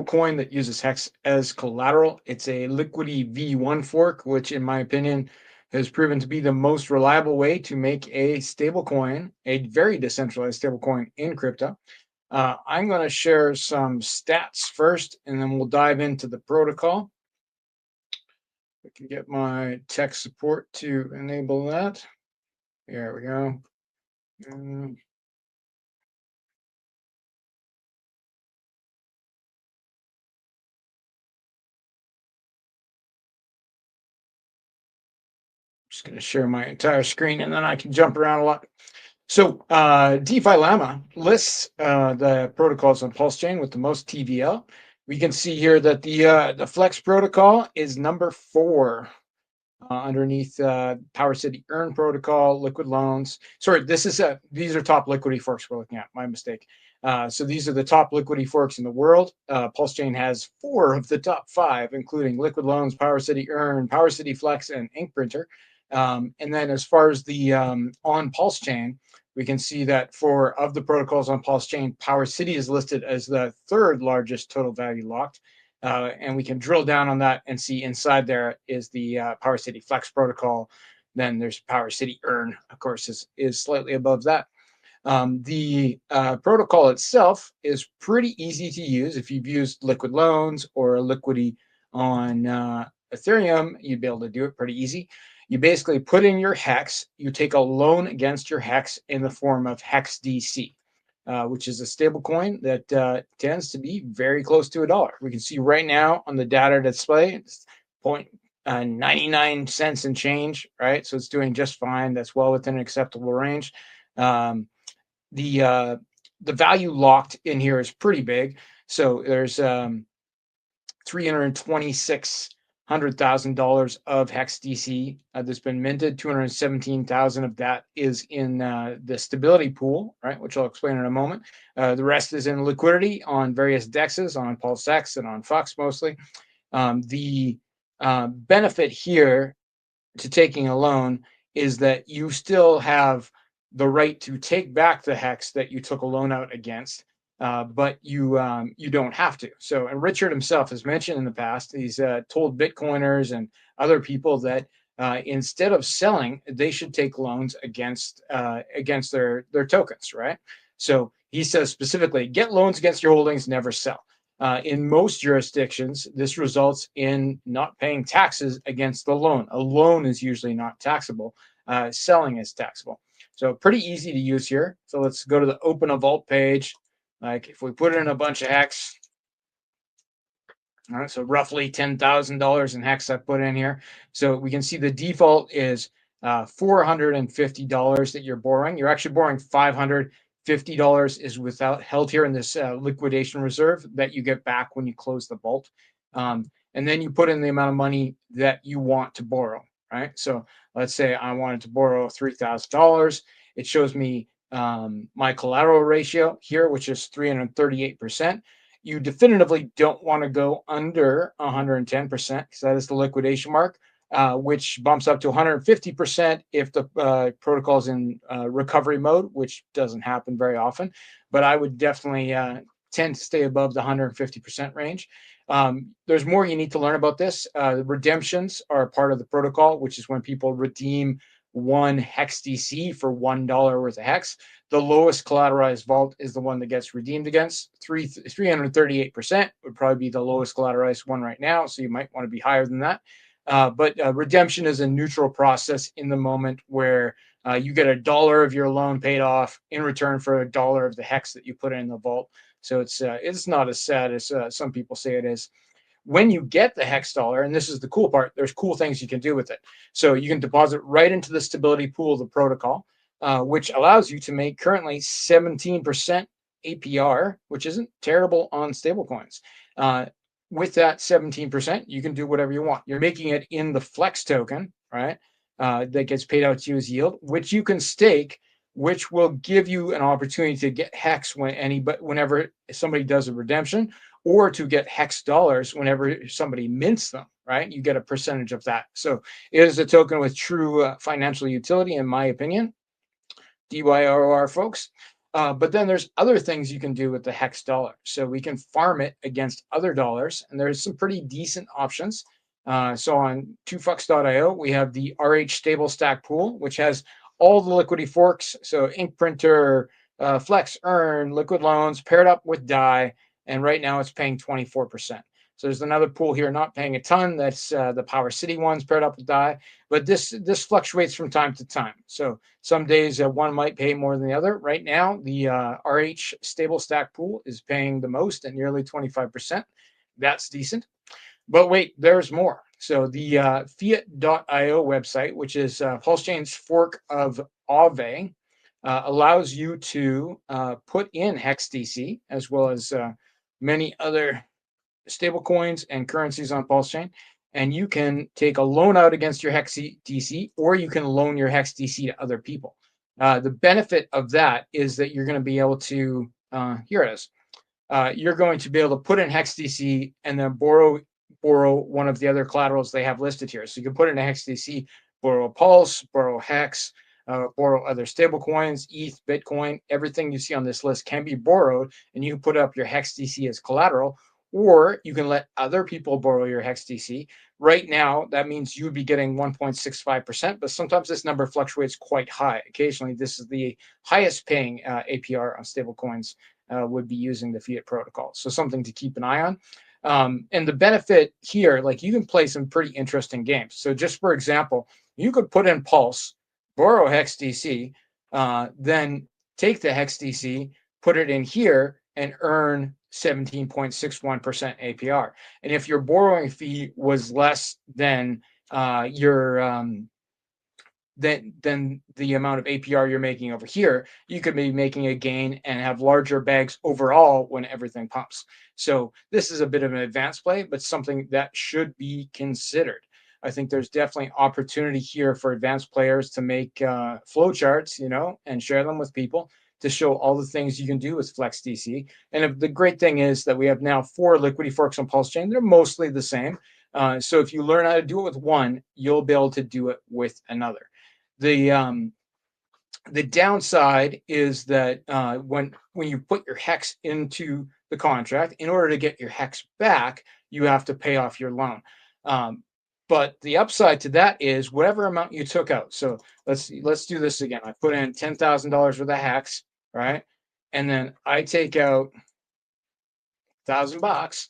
coin that uses Hex as collateral. It's a Liquidity V1 fork, which in my opinion has proven to be the most reliable way to make a stable coin, a very decentralized stable coin in crypto. I'm going to share some stats first, and then we'll dive into the protocol. I can get my tech support to enable that. There we go. Just going to share my entire screen, and then I can jump around a lot. So DeFi Llama lists the protocols on PulseChain with the most TVL. We can see here that the Flex protocol is number 4 underneath Power City Earn protocol, Liquid Loans. Sorry, these are top liquidity forks we're looking at. My mistake. So these are the top liquidity forks in the world. PulseChain has 4 of the top 5, including Liquid Loans, Power City Earn, Power City Flex, and Ink Printer. And then as far as the on PulseChain, we can see that of the protocols on PulseChain, Power City is listed as the 3rd largest total value locked. And we can drill down on that and see inside there is the Power City Flex protocol. Then there's Power City Earn, of course, is slightly above that. The protocol itself is pretty easy to use. If you've used Liquid Loans or Liquidity on Ethereum, you'd be able to do it pretty easy. You basically put in your HEX, you take a loan against your HEX in the form of HEXDC, which is a stable coin that tends to be very close to $1. We can see right now on the data display, it's 0.99 cents and change, right? So it's doing just fine. That's well within an acceptable range. The value locked in here is pretty big. So there's $326,000 of HEXDC that's been minted. 217,000 of that is in the stability pool, right? Which I'll explain in a moment. The rest is in liquidity on various dexes, on PulseX and on Fox mostly. The benefit here to taking a loan is that you still have the right to take back the HEX that you took a loan out against. But you don't have to. So, and Richard himself has mentioned in the past, he's told Bitcoiners and other people that instead of selling, they should take loans against their tokens, right? So he says specifically, get loans against your holdings, never sell. In most jurisdictions, this results in not paying taxes against the loan. A loan is usually not taxable. Selling is taxable. So pretty easy to use here. So let's go to the Open a Vault page. Like if we put in a bunch of HEX, all right, so roughly $10,000 in HEX I put in here. So we can see the default is $450 that you're borrowing. You're actually borrowing $550 is without held here in this liquidation reserve that you get back when you close the vault. And then you put in the amount of money that you want to borrow, right? So let's say I wanted to borrow $3,000. It shows me my collateral ratio here, which is 338%. You definitively don't want to go under 110% because that is the liquidation mark, which bumps up to 150% if the protocol is in recovery mode, which doesn't happen very often. But I would definitely tend to stay above the 150% range. There's more you need to learn about this. Redemptions are a part of the protocol, which is when people redeem 1 HEXDC for $1 worth of HEX. The lowest collateralized vault is the one that gets redeemed against. 338% would probably be the lowest collateralized one right now, so you might want to be higher than that. But redemption is a neutral process in the moment where you get $1 of your loan paid off in return for $1 of the HEX that you put in the vault. So it's not as sad as some people say it is. When you get the HEX dollar, and this is the cool part, there's cool things you can do with it. So you can deposit right into the stability pool of the protocol, which allows you to make currently 17% APR, which isn't terrible on stablecoins. With that 17%, you can do whatever you want. You're making it in the Flex token, right? That gets paid out to you as yield, which you can stake, which will give you an opportunity to get HEX whenever somebody does a redemption, or to get HEX dollars whenever somebody mints them, right? You get a percentage of that. So it is a token with true financial utility, in my opinion. DYROR, folks. But then there's other things you can do with the hex dollar. So we can farm it against other dollars, and there's some pretty decent options. So on 2fucks.io, we have the RH stable stack pool, which has all the liquidity forks. So ink printer, flex, earn, liquid loans paired up with DAI. And right now it's paying 24%. So there's another pool here not paying a ton. That's the Power City ones paired up with DAI. But this fluctuates from time to time. So some days one might pay more than the other. Right now, the RH stable stack pool is paying the most at nearly 25%. That's decent. But wait, there's more. So the fiat.io website, which is PulseChain's fork of Aave, allows you to put in HEXDC as well as many other stable coins and currencies on PulseChain. And you can take a loan out against your HEXDC, or you can loan your HEXDC to other people. The benefit of that is that you're going to be able to, here it is, you're going to be able to put in HEXDC and then borrow one of the other collaterals they have listed here. So you can put in a HEXDC, borrow a Pulse, borrow Hex, borrow other stable coins, ETH, Bitcoin. Everything you see on this list can be borrowed, and you can put up your HEXDC as collateral, or you can let other people borrow your HEXDC. Right now, that means you would be getting 1.65%, but sometimes this number fluctuates quite high. Occasionally, this is the highest paying APR on stable coins would be using the fiat protocol. So something to keep an eye on. And the benefit here, like you can play some pretty interesting games. So just for example, you could put in Pulse, borrow HEXDC, then take the HEXDC, put it in here, and earn 17.61% APR. And if your borrowing fee was less than than the amount of APR you're making over here, you could be making a gain and have larger bags overall when everything pumps. So this is a bit of an advanced play, but something that should be considered. I think there's definitely opportunity here for advanced players to make flow charts, and share them with people to show all the things you can do with FlexDC. And the great thing is that we have now 4 liquidity forks on PulseChain. They're mostly the same. So if you learn how to do it with one, you'll be able to do it with another. The downside is that when you put your hex into the contract, in order to get your hex back, you have to pay off your loan. But the upside to that is whatever amount you took out. So let's do this again. I put in $10,000 worth of hex, right? And then I take out $1,000.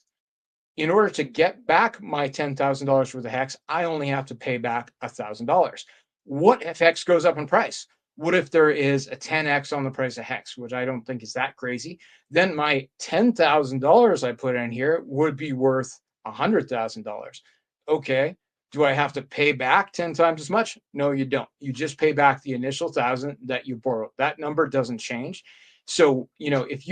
In order to get back my $10,000 worth of hex, I only have to pay back $1,000. What if hex goes up in price? What if there is a 10x on the price of hex, which I don't think is that crazy? Then my $10,000 I put in here would be worth $100,000. Okay. Do I have to pay back 10 times as much? No, you don't. You just pay back the initial 1,000 that you borrowed. That number doesn't change. So, if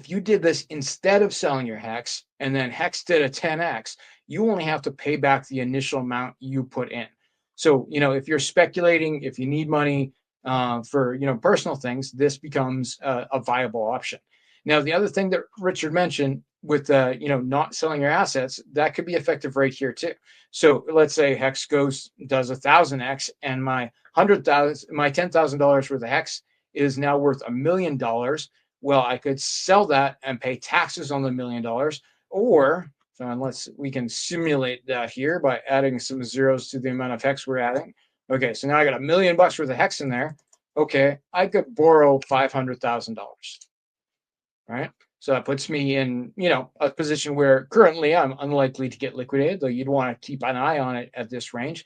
you did this instead of selling your hex and then hex did a 10x, you only have to pay back the initial amount you put in. So, if you're speculating, if you need money for, personal things, this becomes a viable option. Now, the other thing that Richard mentioned with, not selling your assets, that could be effective right here too. So let's say hex does 1,000x and my $10,000 worth of hex is now worth $1 million. Well, I could sell that and pay taxes on the $1 million, or we can simulate that here by adding some zeros to the amount of hex we're adding. Okay, so now I got $1 million worth of hex in there. Okay, I could borrow $500,000. Right? So that puts me in, a position where currently I'm unlikely to get liquidated, though you'd want to keep an eye on it at this range.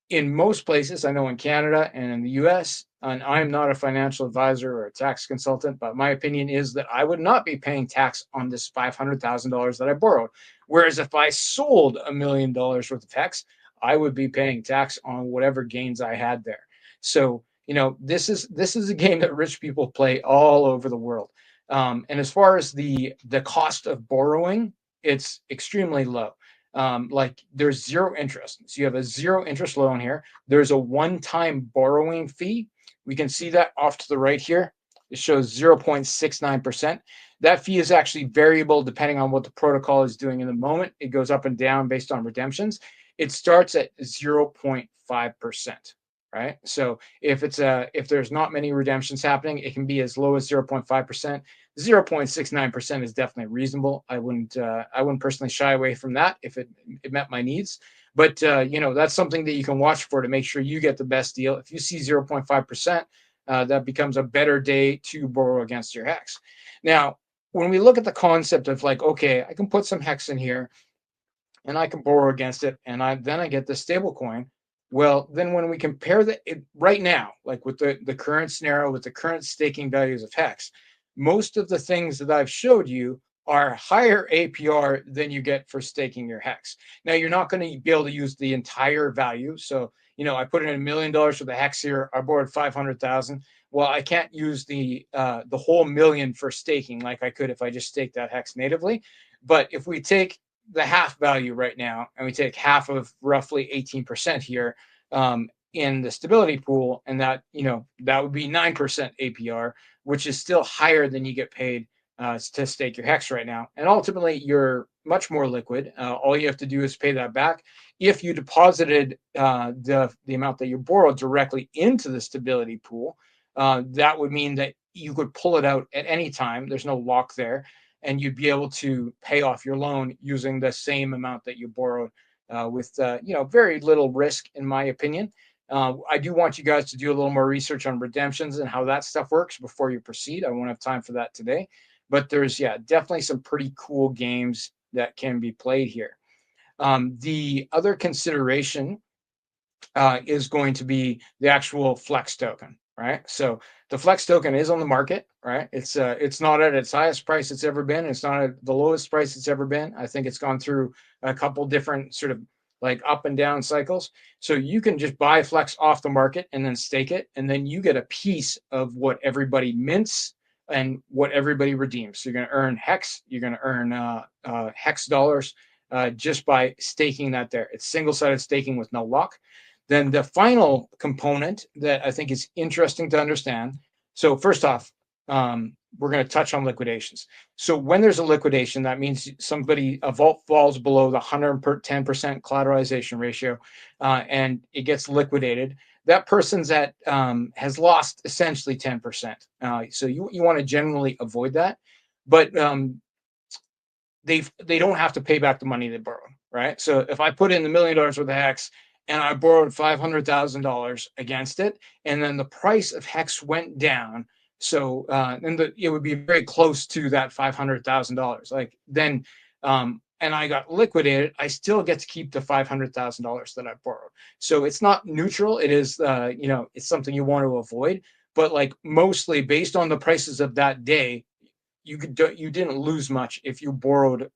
In most places, I know in Canada and in the US, and I'm not a financial advisor or a tax consultant, but my opinion is that I would not be paying tax on this $500,000 that I borrowed. Whereas if I sold $1 million worth of hex, I would be paying tax on whatever gains I had there. So, this is a game that rich people play all over the world. And as far as the cost of borrowing, it's extremely low. Like there's zero interest. So you have a zero interest loan here. There's a one-time borrowing fee. We can see that off to the right here. It shows 0.69%. That fee is actually variable depending on what the protocol is doing in the moment. It goes up and down based on redemptions. It starts at 0.5%. right? So if there's not many redemptions happening, it can be as low as 0.5%. 0.69% is definitely reasonable. I wouldn't personally shy away from that if it met my needs. But that's something that you can watch for to make sure you get the best deal. If you see 0.5%, that becomes a better day to borrow against your hex. Now, when we look at the concept of like, okay, I can put some hex in here and I can borrow against it, and then I get the stable coin. Well, then when we compare right now, like with the current scenario, with the current staking values of hex, most of the things that I've showed you are higher APR than you get for staking your hex. Now, you're not going to be able to use the entire value. So, I put in $1 million for the hex here. I borrowed 500,000. Well, I can't use the whole million for staking like I could if I just staked that hex natively. But if we take the half value right now and we take half of roughly 18% here in the stability pool, and that would be 9% APR, which is still higher than you get paid to stake your hex right now. And ultimately, you're much more liquid. All you have to do is pay that back. If you deposited the amount that you borrowed directly into the stability pool, that would mean that you could pull it out at any time. There's no lock there, and you'd be able to pay off your loan using the same amount that you borrowed with very little risk, in my opinion. I do want you guys to do a little more research on redemptions and how that stuff works before you proceed. I won't have time for that today, but there's definitely some pretty cool games that can be played here. The other consideration is going to be the actual Flex token, right? So the Flex token is on the market, right? It's not at its highest price it's ever been. It's not at the lowest price it's ever been. I think it's gone through a couple different sort of like up and down cycles. So you can just buy Flex off the market and then stake it, and then you get a piece of what everybody mints and what everybody redeems. So you're going to earn hex. You're going to earn hex dollars just by staking that there. It's single-sided staking with no lock. Then the final component that I think is interesting to understand. So first off, we're going to touch on liquidations. So when there's a liquidation, that means a vault falls below the 110% collateralization ratio, and it gets liquidated. That person's has lost essentially 10%. So you want to generally avoid that, but they don't have to pay back the money they borrowed, right? So if I put in the $1 million worth of hex and I borrowed $500,000 against it, and then the price of hex went down, so it would be very close to that $500,000. Like then, and I got liquidated, I still get to keep the $500,000 that I borrowed. So it's not neutral. It is, it's something you want to avoid. But like mostly based on the prices of that day, you didn't lose much if you borrowed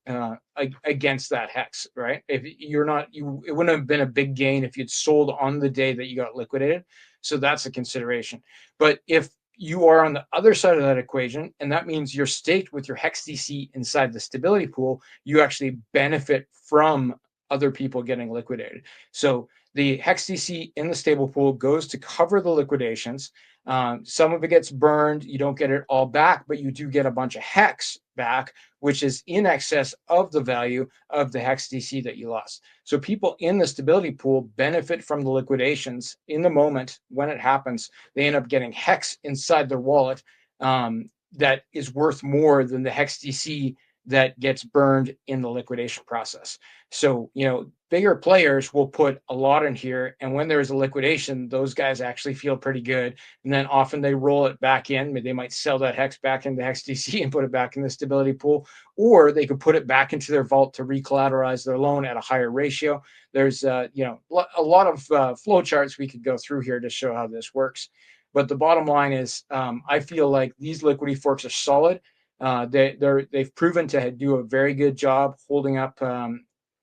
against that hex, right? If you're not, it wouldn't have been a big gain if you'd sold on the day that you got liquidated. So that's a consideration. But if you are on the other side of that equation, and that means you're staked with your HEXDC inside the stability pool, you actually benefit from other people getting liquidated. So the HEXDC in the stable pool goes to cover the liquidations. Some of it gets burned. You don't get it all back, but you do get a bunch of hex back, which is in excess of the value of the HEXDC that you lost. So people in the stability pool benefit from the liquidations in the moment when it happens. They end up getting hex inside their wallet that is worth more than the HEXDC that gets burned in the liquidation process. So, bigger players will put a lot in here, and when there's a liquidation, those guys actually feel pretty good. And then often they roll it back in. They might sell that hex back into HEXDC and put it back in the stability pool, or they could put it back into their vault to recollateralize their loan at a higher ratio. There's a lot of flow charts we could go through here to show how this works. But the bottom line is, I feel like these liquidity forks are solid. They've proven to do a very good job holding up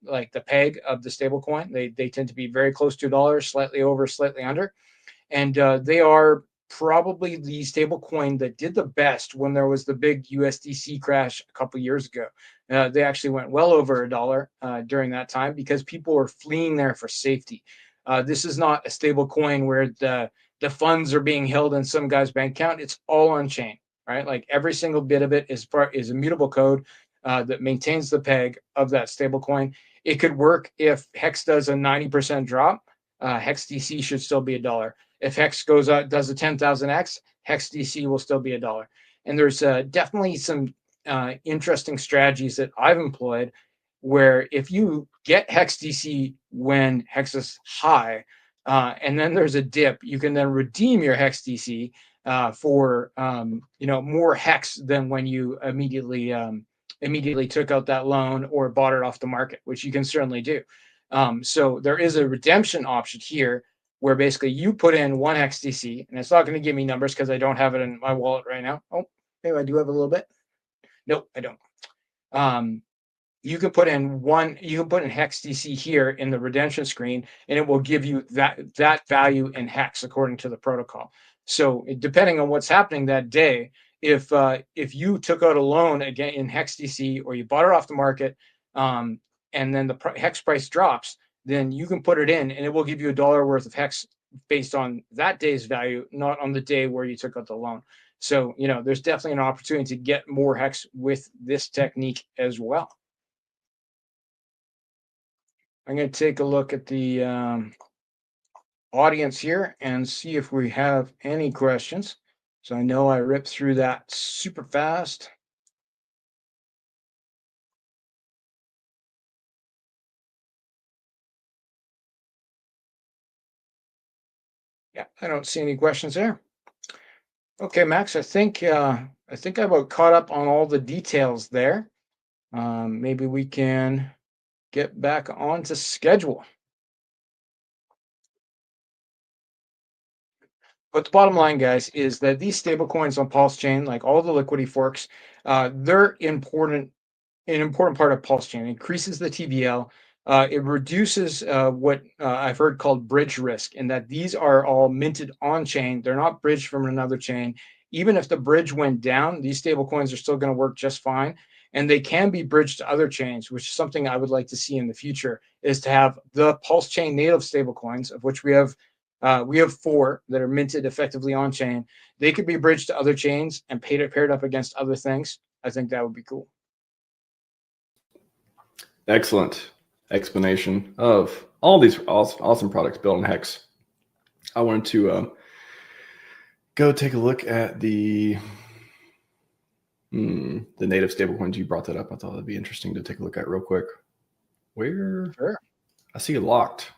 like the peg of the stable coin. They tend to be very close to $1, slightly over, slightly under, and they are probably the stable coin that did the best when there was the big USDC crash a couple years ago. They actually went well over $1 during that time because people were fleeing there for safety. This is not a stable coin where the funds are being held in some guy's bank account. It's all on chain. Right, like every single bit of it is immutable code that maintains the peg of that stable coin. It could work if Hex does a 90% drop. HEXDC should still be $1. if Hex goes out, does a 10,000x, HEXDC will still be $1. And there's definitely some interesting strategies that I've employed where if you get HEXDC when Hex is high, and then there's a dip, you can then redeem your HEXDC for more Hex than when you immediately took out that loan or bought it off the market, which you can certainly do. So there is a redemption option here where basically you put in 1 HEXDC, and it's not going to give me numbers because I don't have it in my wallet right now. Oh, maybe I do have a little bit. Nope, I don't. You can put in HEXDC here in the redemption screen, and it will give you that value in Hex according to the protocol. So depending on what's happening that day, if you took out a loan again in HEXDC or you bought it off the market, and then the Hex price drops, then you can put it in, and it will give you $1 worth of Hex based on that day's value, not on the day where you took out the loan. So there's definitely an opportunity to get more Hex with this technique as well. I'm going to take a look at the audience here and see if we have any questions. So I know I ripped through that super fast. Yeah, I don't see any questions there. Okay, Max, I think I about caught up on all the details there. Maybe we can get back onto schedule. But the bottom line, guys, is that these stable coins on PulseChain, like all the liquidity forks, they're an important part of PulseChain. It increases the TVL. It reduces what I've heard called bridge risk, in that these are all minted on chain. They're not bridged from another chain. Even if the bridge went down, these stable coins are still going to work just fine. And they can be bridged to other chains, which is something I would like to see in the future, is to have the PulseChain native stable coins, of which we have 4 that are minted effectively on chain. They could be bridged to other chains and paired up against other things. I think that would be cool. Excellent explanation of all these awesome products built on Hex. I wanted to go take a look at the native stablecoins. You brought that up. I thought that'd be interesting to take a look at real quick. Where? Sure. I see it locked.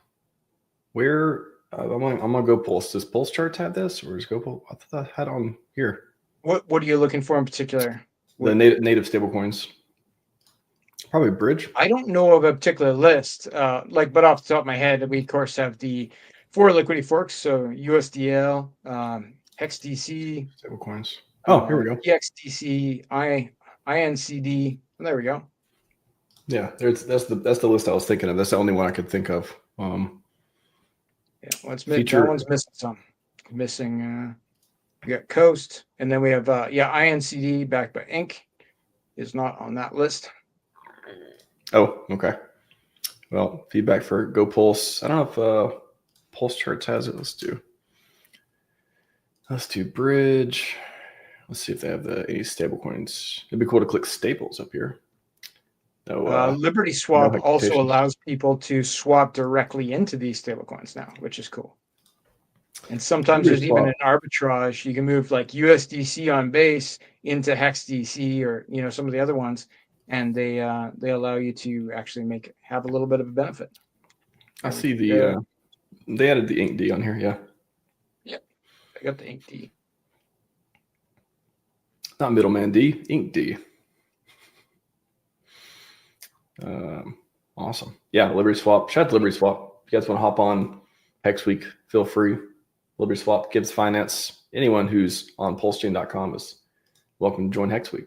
Where? I'm gonna go Pulse. Does Pulse Charts have this, or is GoPulse? I thought I had on here. What are you looking for in particular? The native stablecoins. Probably Bridge. I don't know of a particular list, but off the top of my head, we of course have the 4 liquidity forks, so USDL, HEXDC, stablecoins. Oh, here we go. EXDC, INCD. There we go. Yeah, that's the list I was thinking of. That's the only one I could think of. Yeah, that one's missing some. Missing. We got Coast, and then we have INCD backed by Inc. is not on that list. Oh, okay. Well, feedback for Go Pulse. I don't know if Pulse Charts has it. Let's do Bridge. Let's see if they have any stable coins. It'd be cool to click staples up here. No, Liberty Swap also allows people to swap directly into these stable coins now, which is cool. And sometimes there's even an arbitrage. You can move like USDC on base into HEXDC or some of the other ones, and they allow you to actually have a little bit of a benefit. I see they added the Inc D on here. Yep, I got the Inc D. Not middleman D, Inc D. Awesome. Yeah, Liberty Swap. Shout out to Liberty Swap. If you guys want to hop on Hex Week, feel free. Liberty Swap, Gibbs Finance. Anyone who's on PulseChain.com is welcome to join Hex Week.